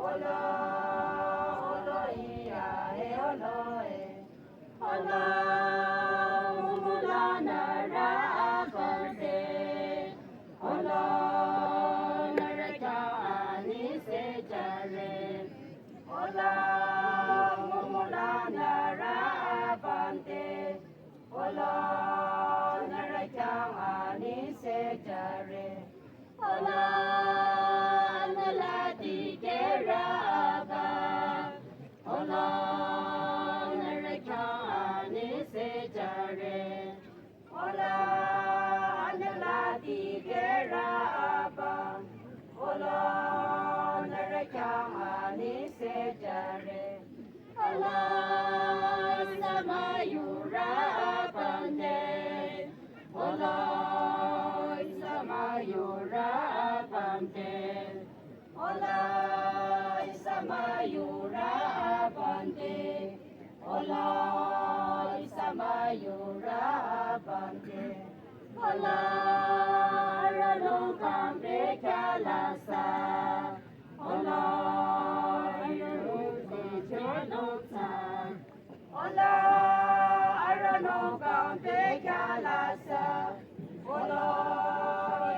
Olo, olo iya e olo e. Olo, mumulana ra apante. Olo, naraka ani se jare. Olo, mumulana ra apante. Olo, naraka ani se jare. Olo, nalati keraba. Olo, naraka ani se jare. Olo, nalati keraba. Olo, naraka ani se jare. Olo, samayura pande. Olo, samayura pande. Olo, samayura pande. Olo, samayura pande. Olo, rano pande kalasa. Olo, yuruti chenota. Olo, rano pande kalasa. Olo,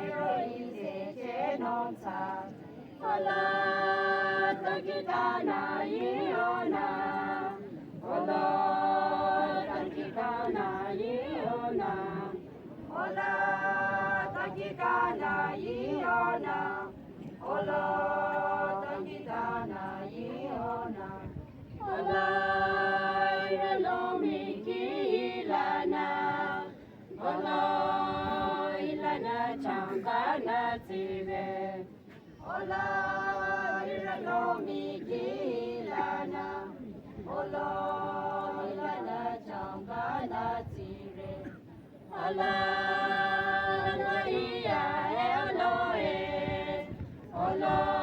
yuruti chenota. Olo, takitana iona. Olo, takitana iona. Olo, takitana iona. Olo, takitana iona. Olo, iralomi kilana. Olo, ilana changana tibe. Olo, iralomi kilana. Olo, ilana changana tibe. Olo, iya elo e. Olo.